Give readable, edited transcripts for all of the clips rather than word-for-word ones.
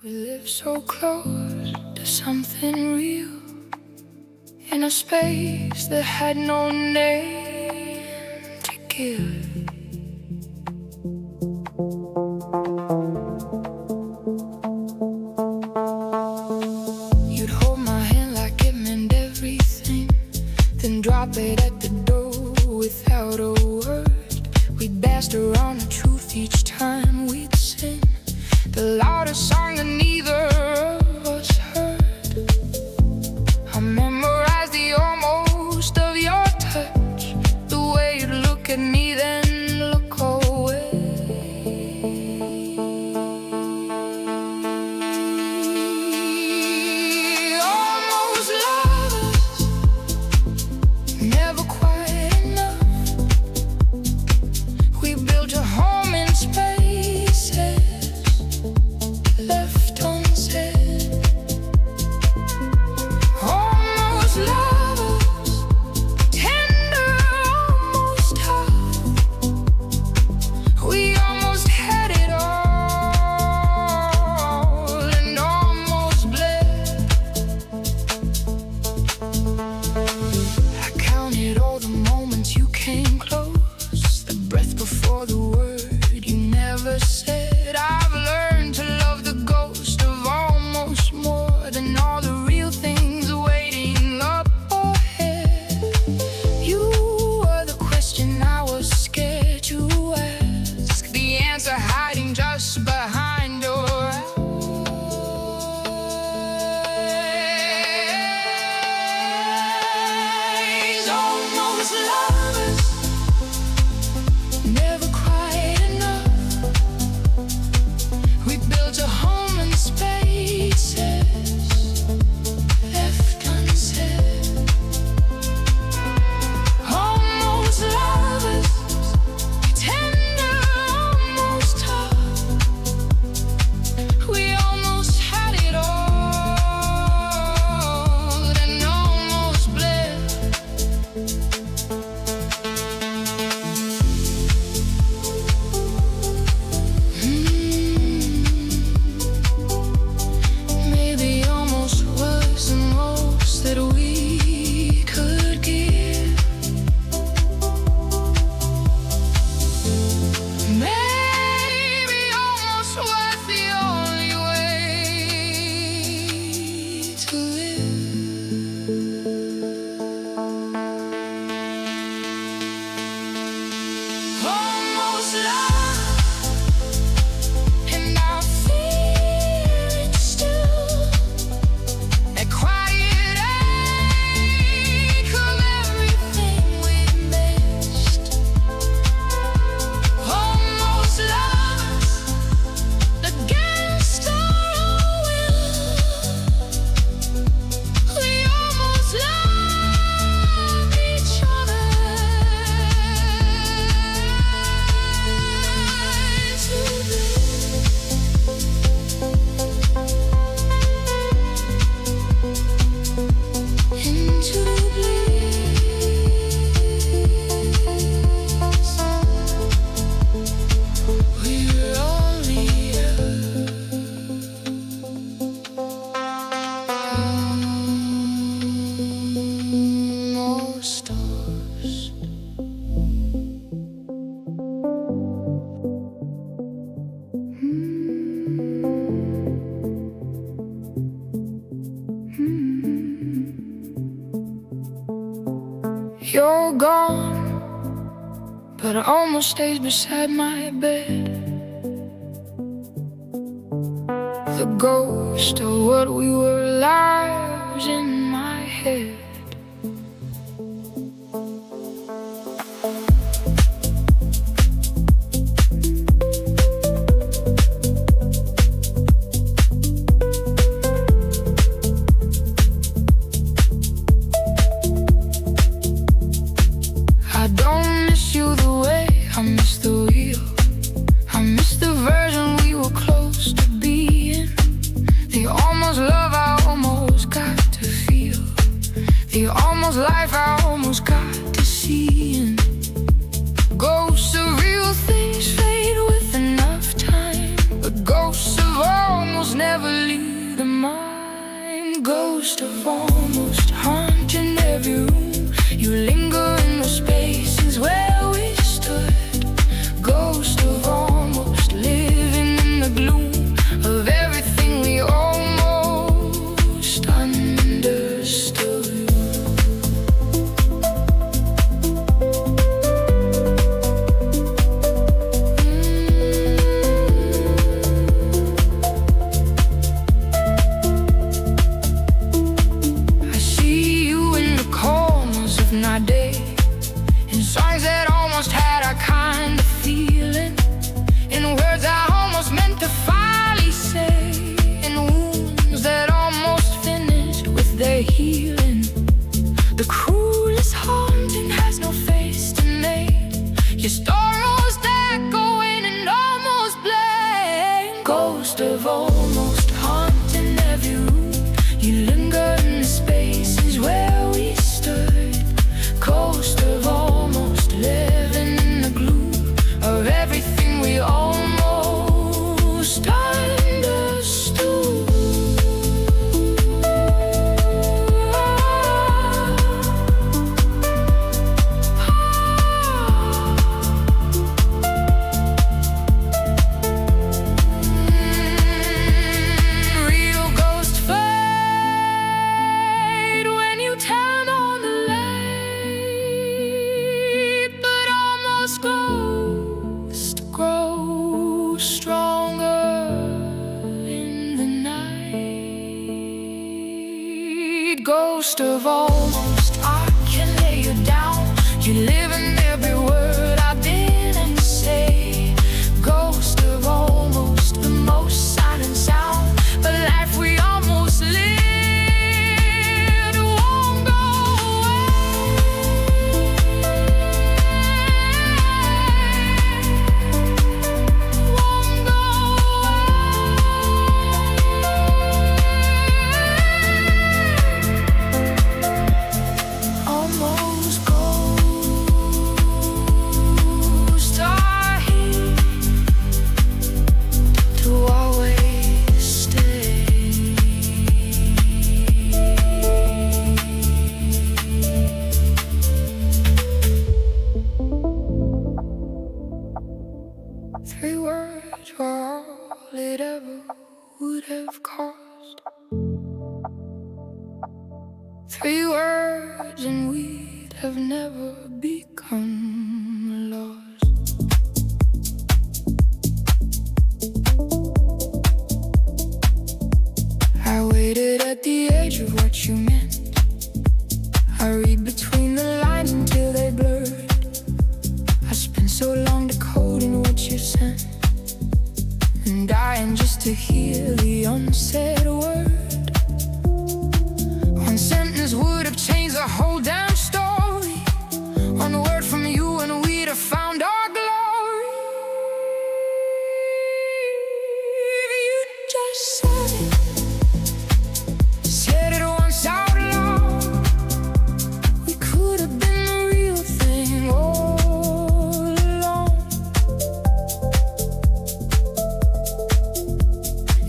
We live so close to something real, in a space that had no name to give. You'd hold my hand like it meant everything, then drop it at the door without a word. We'd blast around the truth each time we'd sing, the loudest song that neither of us heard. I memorized the almost of your touch, the way you'd look at me then look away. Almost lovers, never quite enough. We built a home in spaces left unsaid. Almost lovers, tender, almost tough. We almost had it all and almost bled. I counted all the moments you came close, the breath before the word you never said. I've learned to love the ghost of almost more than all the real things waiting up ahead. You were the question I was scared to ask, the answer hiding just behind your eyes. Almost lovers, never quite enough. We built a home in spaces left unsaid. Almost lovers, tender, almost tough. We almost had it all and almost bled. Maybe almost was the most that we could give. Maybe almost was the only way to live. Almost love, and I feel it still, that quiet ache of everything we missed. Almost lovers, against our will. We almost love each other into bliss. We're only almost stars. You're gone, but it almost stays beside my bed. The ghost of what we were lies in my head. I don't miss you the way I miss the wheel. I miss the version we were close to being, the almost love I almost got to feel. ghost of almost haunting every room. You linger in the spaces where we stood. Ghost of almost living in the gloom of everything we almost understood. I see you in the corners of my day, in songs that almost had a kind of feeling, in words I almost meant to finally say, in wounds that almost finished with their healing. The cruelest haunting has no face to name. Your story was echoing and almost blame. Ghost of almost haunting every room. You linger in the spaces where we stood. Ghost of almost living in the gloom of everything we almost understood. Real ghosts fade when you turn on the light, but almost ghosts grow stronger in the night. Ghost of almost, I can lay you down. You live in every word I didn't say. Ghost of almost, the most silent sound. The life we almost lived won't go almost ghosts are here to always stay. 3 words were all it ever would have cost. 3 words and we'd have never become lost. I waited at the edge of what you meant. I read between the lines until they blurred. I spent so long decoding what you sent, and dying just to hear the unsaid word. One sentence would have changed the whole damn story. One word from you and we'd have found our glory. If you just said it once out loud, we could have been the real thing all along.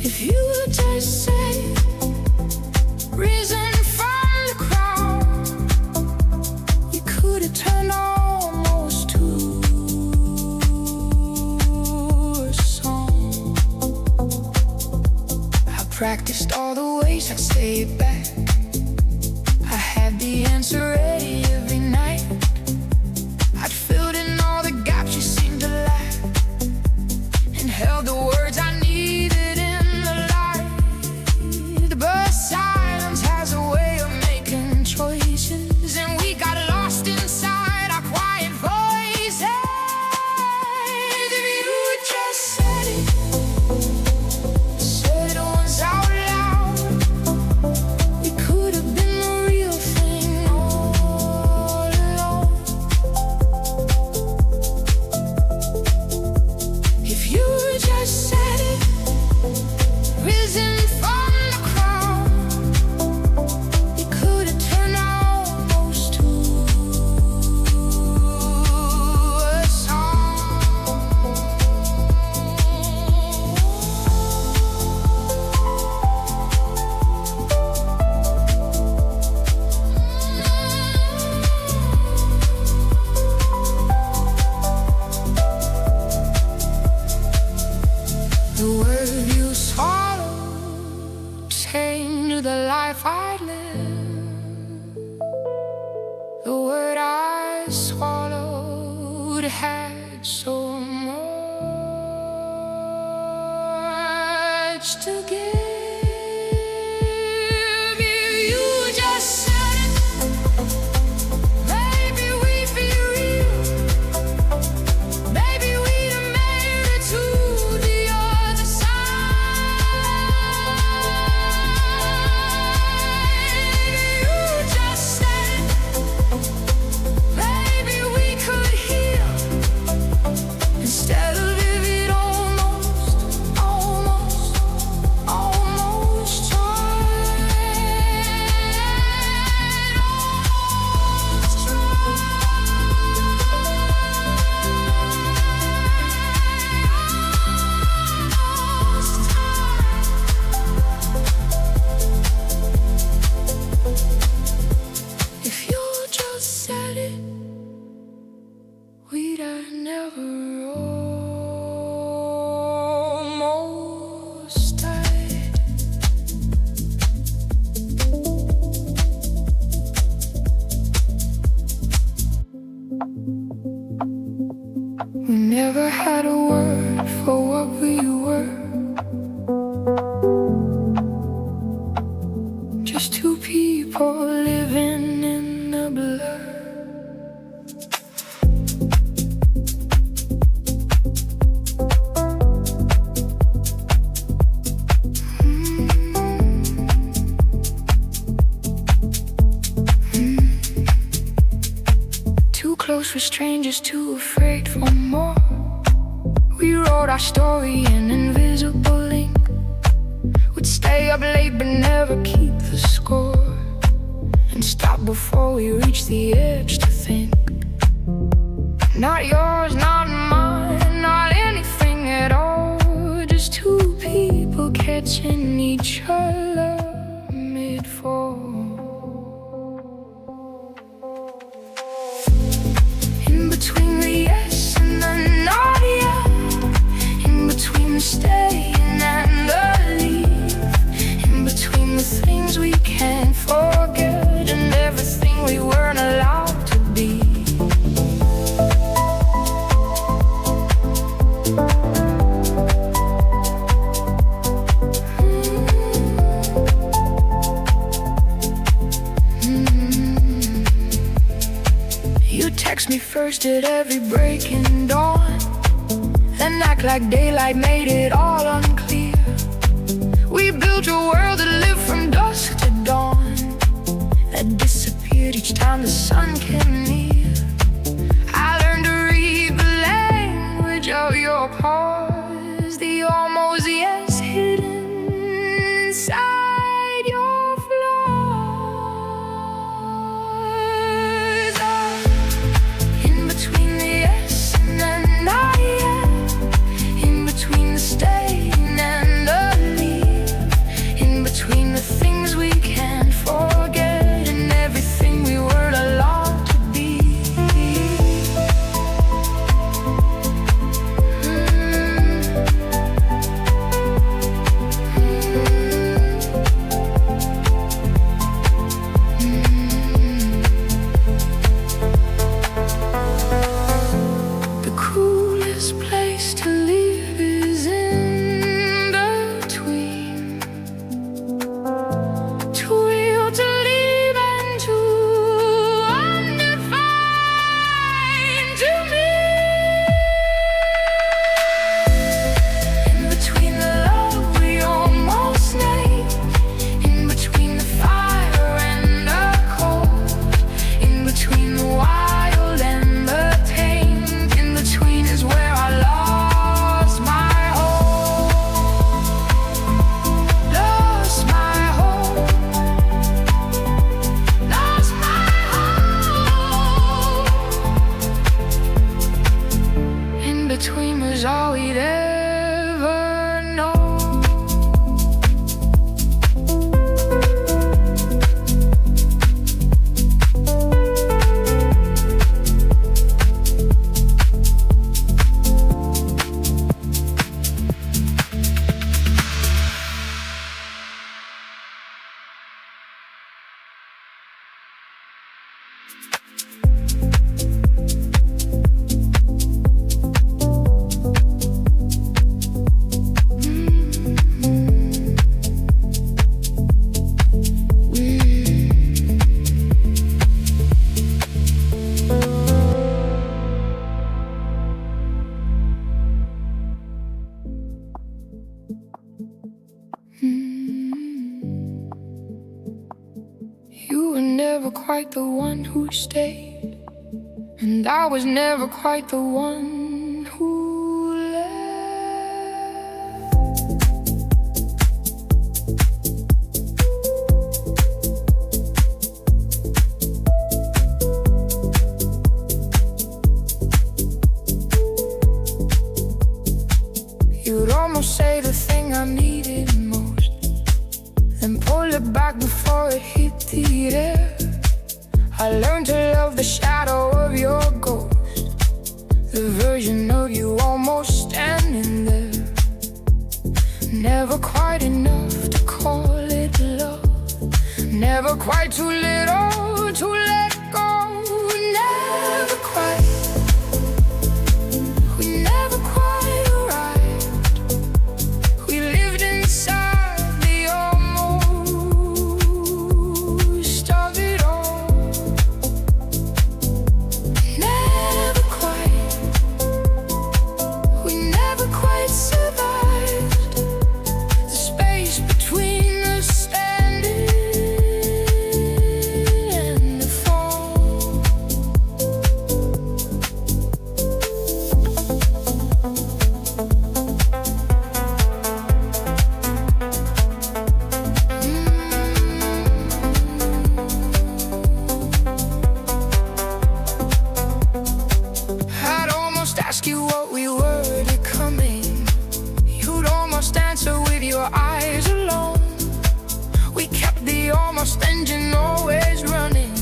If you just say reason from the crowd, we could have turned almost to a song. I practiced all the ways I'd say it back. I had the answer ready every night. I'd filled in all the gaps you seemed to lack, and held the words I needed in the light. But silence has a way of making choices, and we got lost inside our quiet voices. If you had just said it once out loud, we could have been the real thing all to the life I'd live. The word I swallowed had so much to give. We'd have never almost died. We never had a word for what we were. Just two people living in a blur. Close for strangers, too afraid for more. We wrote our story in invisible ink. Would stay up late but never keep the score, and stop before we reach the edge to think. Not yours, not mine, not anything at all. Just two people catching each other mid-fall. Between the yes and the not yet, in between the staying and the leave, in between the things we can't forget and everything we weren't allowed to be. You text me first at every breaking dawn, then act like daylight made it all unclear. We built a world that lived from dusk to dawn, that disappeared each time the sun came near. I learned to read the language of your pause, the almost yes hidden inside your flaws. In between the yes and the not yet, in between the staying and the leave, in between the things we can't forget and everything we weren't allowed to be. The coolest place to live is in between. You were never quite the one who stayed, and I was never quite the one who left. You'd almost say the thing I needed most, then pull it back before it hit the air. I learned to love the shadow of your ghost, the version of you almost standing there. Never quite enough to call it love, never quite too little to let go. Never quite, we never quite arrived. We lived inside the almost of it all. Never quite, we never quite survived the space between the standing and the fall. I'd almost ask you what we were becoming. You'd almost answer with your eyes alone. We kept the almost engine always running,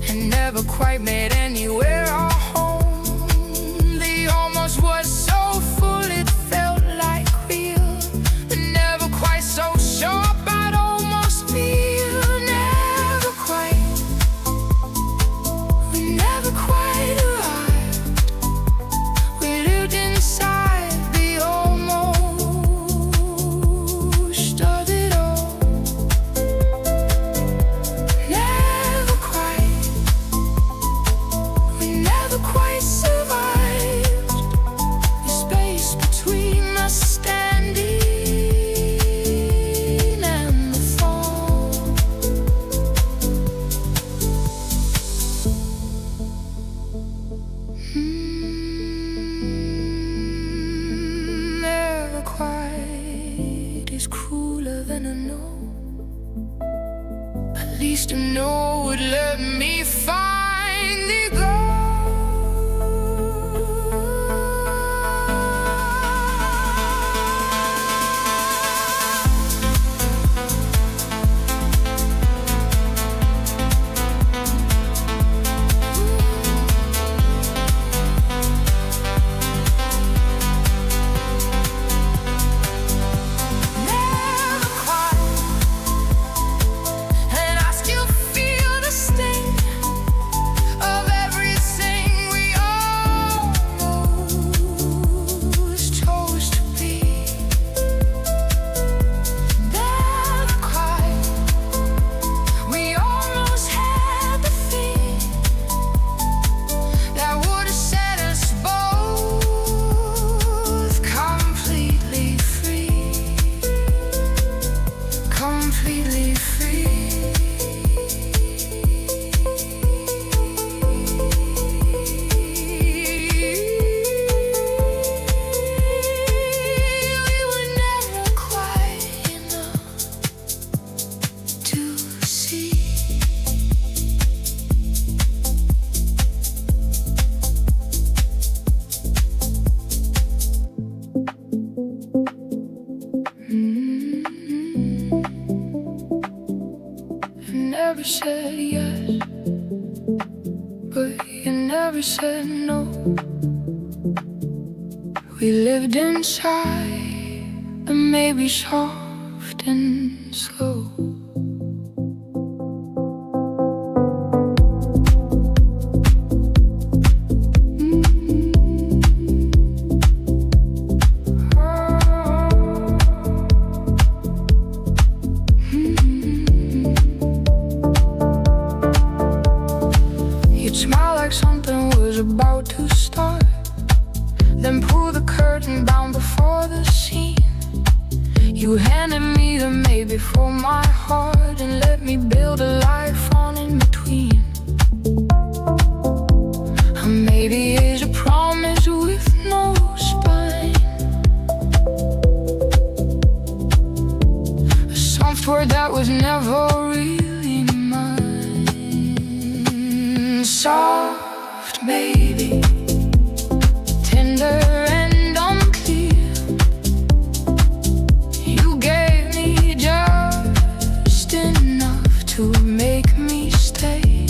and never quite made anywhere our home. The almost was so full it felt like real, but never quite so sharp I'd almost feel. Never quite, we never quite arrived. We lived inside the almost of it all. Never quite, we never quite survived the space between the standing and the fall. Never quite is crueler than a no. At least a no would let me find the never quite, and I still feel the sting of everything we almost chose to be. Never quite, we almost had the thing that would have set us both completely free, completely free. We were never quite enough to see. You never said yes, but you never said no. We lived inside, and maybe soft and slow. for my heart and let me build a life on in between. Or maybe it's a promise with no spine, a soft word that was never really mine. Soft, maybe, tender and unclear. You gave me just enough to make me stay.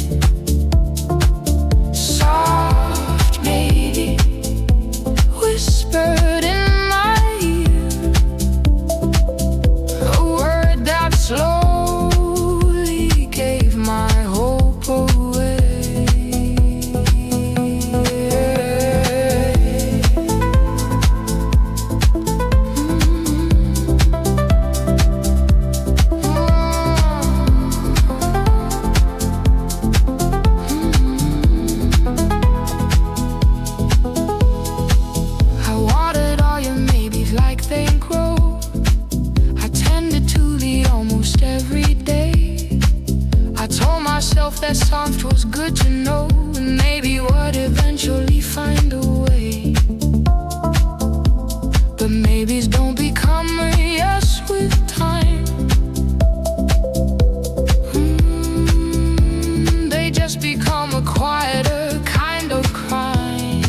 Soft, maybe, whispered in my ear, a word that slowly gave my hope away. I watered all your maybes like they grow. I tended to the almost every day. I told myself that soft was good to know, and maybe would eventually find a way. But maybes don't become a yes with time. They just become a quieter kind of crying.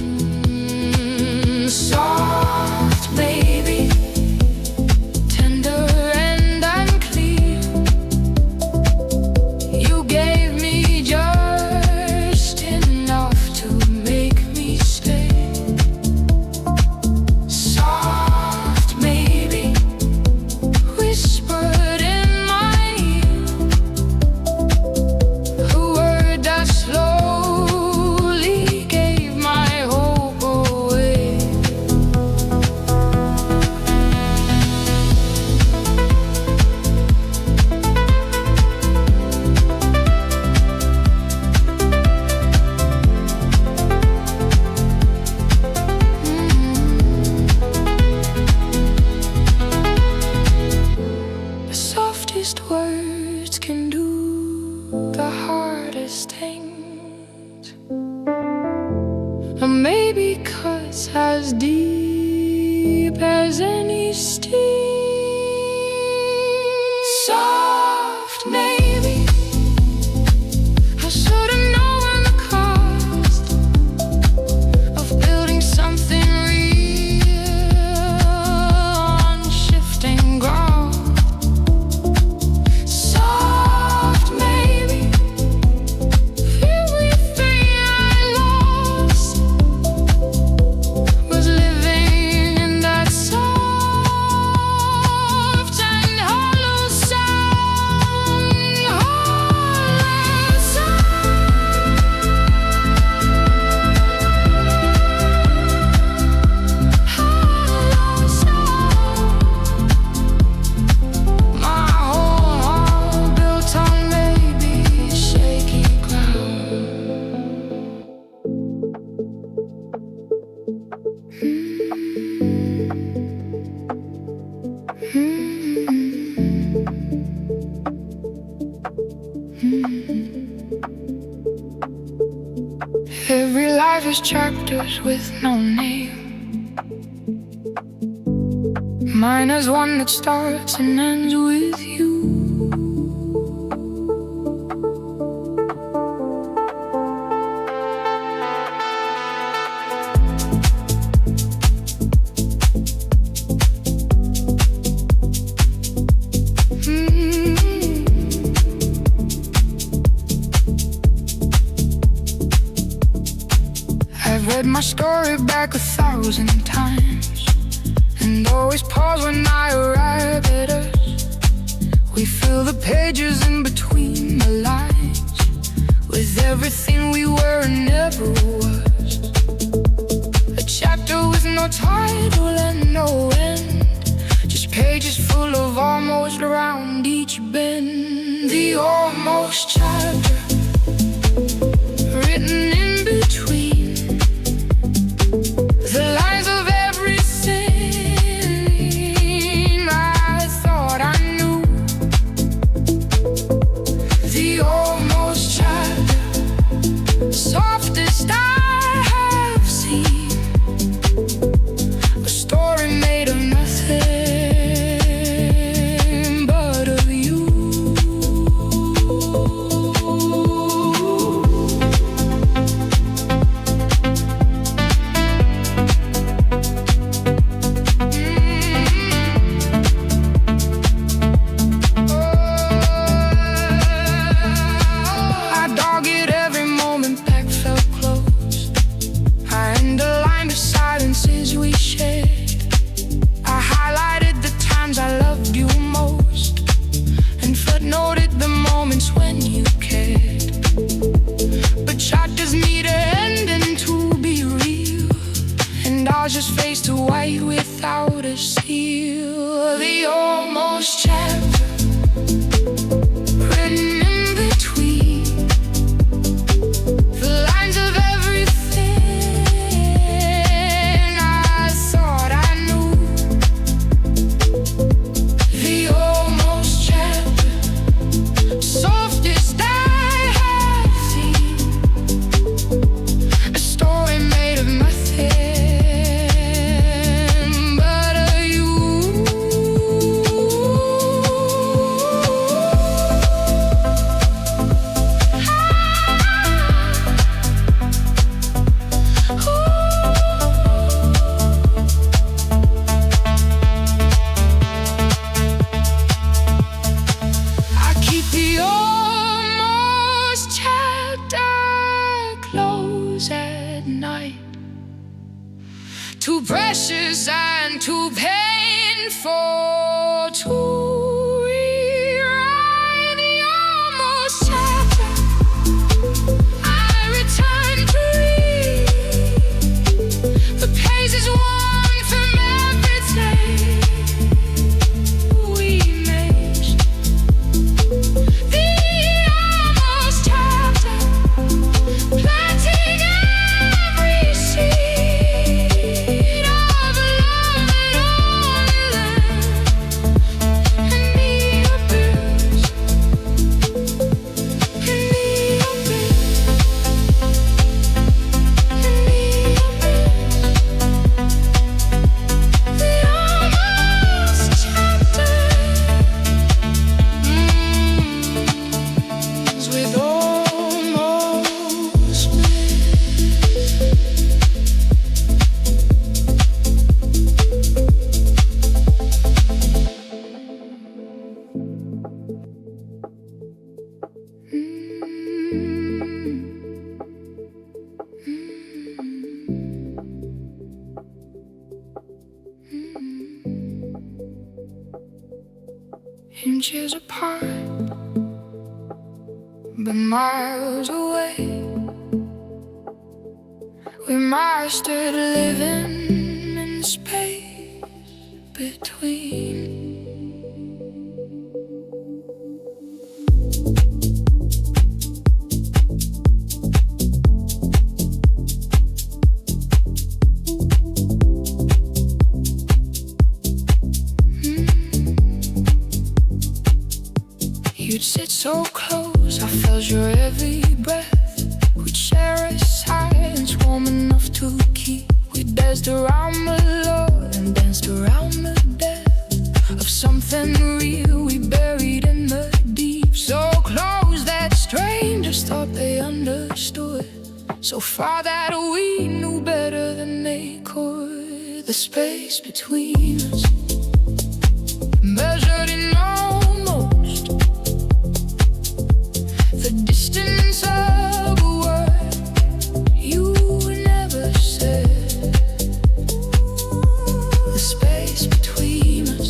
Soft, baby, tender and unclear. You gave me just enough to make me stay. Soft, maybe, whispered in my ear, a word that slowly gave my hope away. The softest words can do the hardest things. Or maybe cuts as deep as any sting. Soft, maybe, I should've known the cost of building something real on shifting ground. Soft, maybe, everything I lost was living in that soft and hollow sound. Hollow sound. My whole heart built on maybe shaky ground. Every life is chapters with no name. Mine is one that starts and ends with you. I've read my story back 1,000 times, and always pause when I arrive at us. We fill the pages in between the lines with everything we were and never was. A chapter with no title and no end, just pages full of almost around each bend. The almost chapter written in between the lines of every scene. I thought I knew precious and too painful to rewrite the almost chapter. I return to read the pages worn from every day we made. The almost chapter, planting every seed of love that only left in the abyss, in the abyss, in the abyss. The almost chapter with almost inches apart, but miles away. We mastered living in the space between. You'd sit so close, I felt your every breath. We'd share a silence warm enough to keep. We danced around the Lord and danced around the death of something real we buried in the deep. So close that strangers thought they understood, so far that we knew better than they could. The space between us, measured in almost, the distance of a word you never said. The space between us,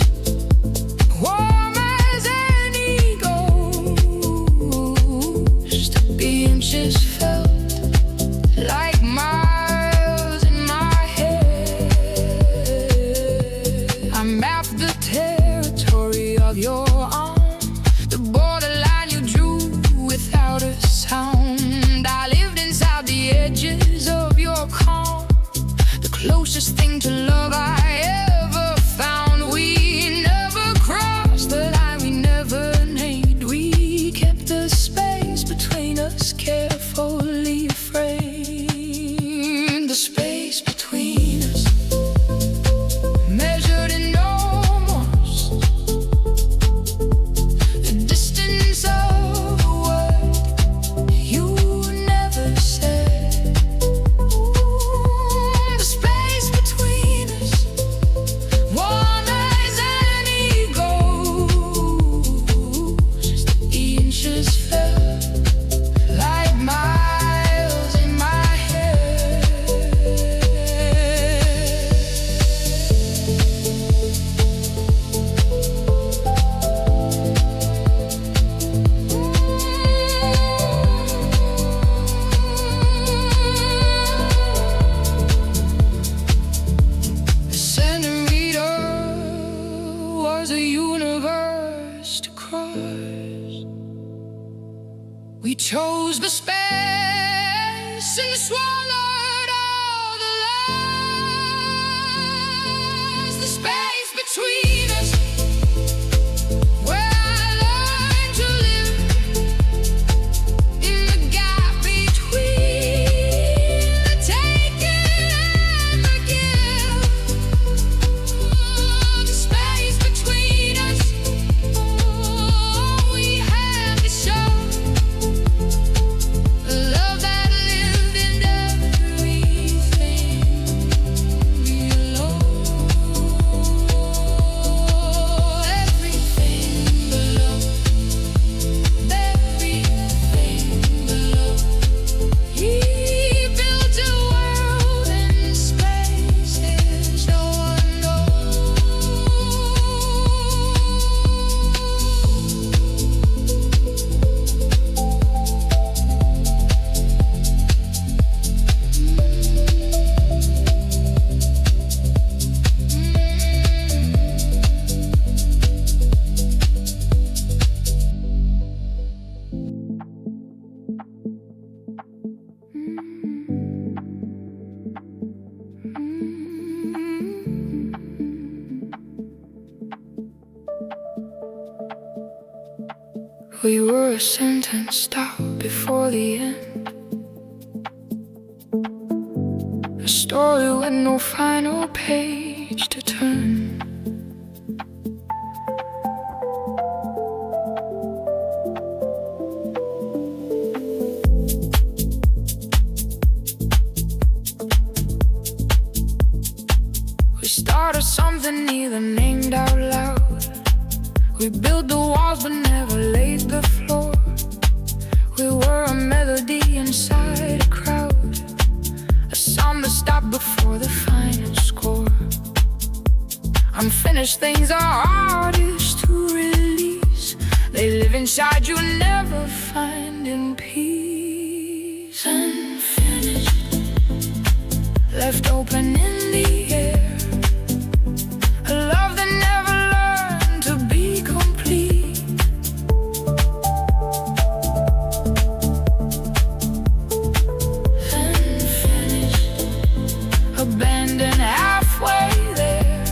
warm as any ghost. The inches felt like miles in my head. I mapped the territory of your arm, the borderline you drew without a sound. I lived inside the edges of your calm, the closest thing to love I ever found. We never crossed the line, we never named. We kept the space between us carefully framed. The space between us, measured in almost, the distance of a word you never said. The space between us, warm as any ghost. The inches felt like miles in my head. The centimeter was a universe to cross. We chose the space and swallowed all the lies. The space between us, where I learned to live in the gap between the taking and the give. The space between us, we had to show the love that lived in every We were a sentence stopped before the end, a story with no final page to turn. We started something neither named out loud. We built the walls but never laid the floor. We were a melody inside a crowd, a song that stopped before the final score. Unfinished things are hardest to release. They live inside you, never finding peace. Unfinished, left open in the air, a love that never learned to be complete. Unfinished, abandoned halfway there,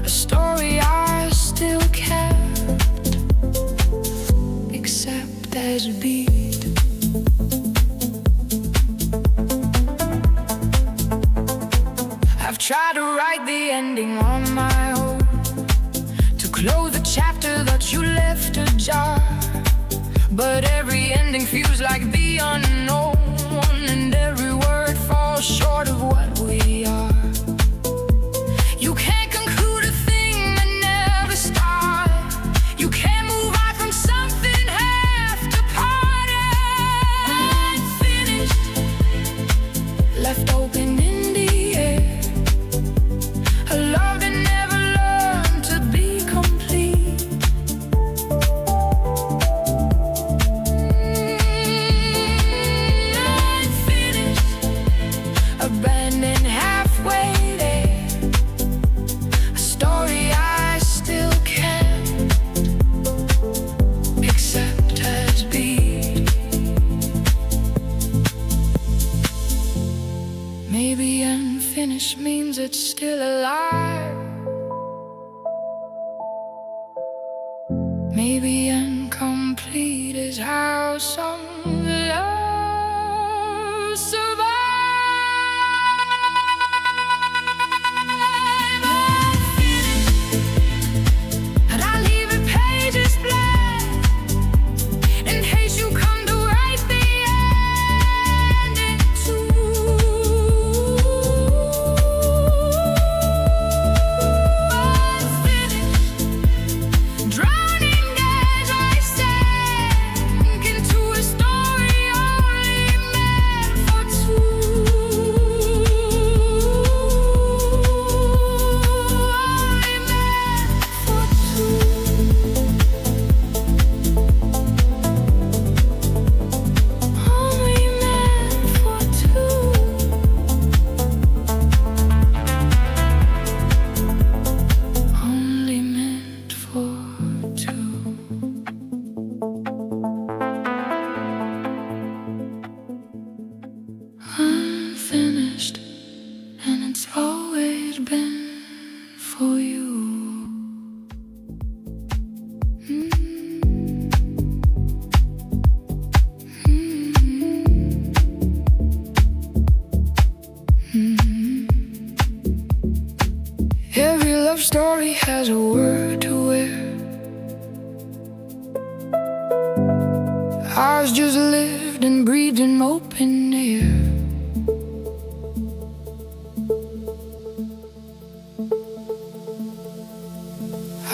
a story I still kept, except as beat. I've tried to write the ending on my own, to close the chapter that you left ajar. But every ending feels like the unknown, and every word falls short of what we are. You can't conclude a thing that never started. You can't move on from something half departed. Unfinished, left open in the air, a love that never learned to be complete. Unfinished, abandoned halfway there, a story I still kept, except as beat. Maybe unfinished means it's still alive. Maybe incomplete is how some love survive. Unfinished, and I leave it pages blank in case you come to write the ending too. Unfinished, drowning as I sank into a story only meant for two. Only meant for two. Only meant for two. Only meant for two. Unfinished, and it's always been for you. Every love story has a word to wear. Ours just lived and breathed in open air.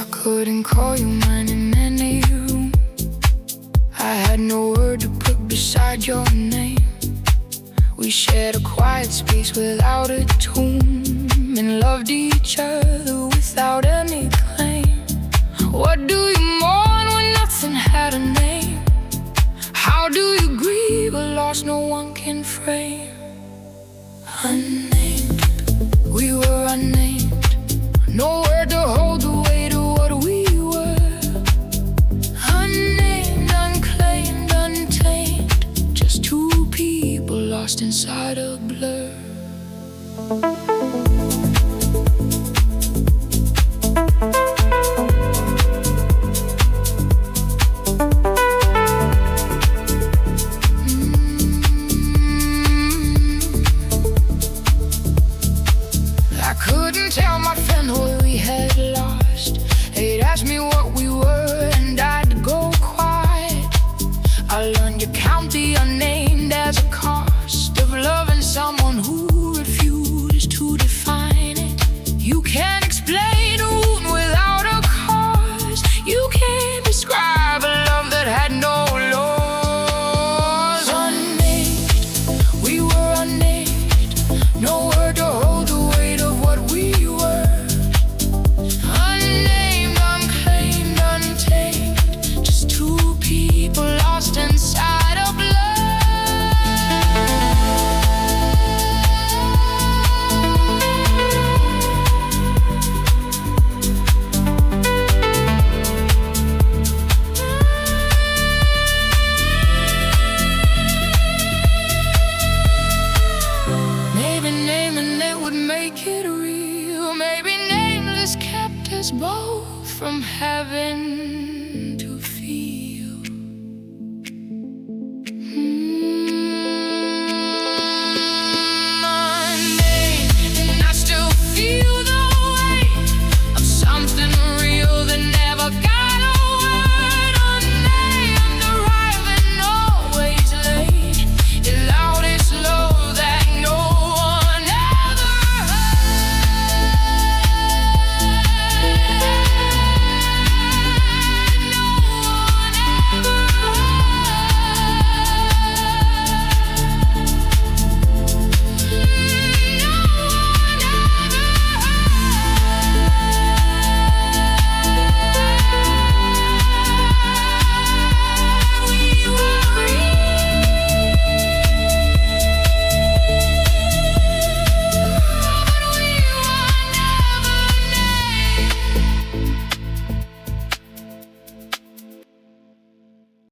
I couldn't call you mine in any room. I had no word to put beside your name. We shared a quiet space without a tune, and loved each other without any claim. What do you mourn when nothing had a name? How do you grieve a loss no one can frame? Unnamed, we were unnamed, no word to hold the weight of what we were. Unnamed, unclaimed, untamed, just two people lost inside a blur.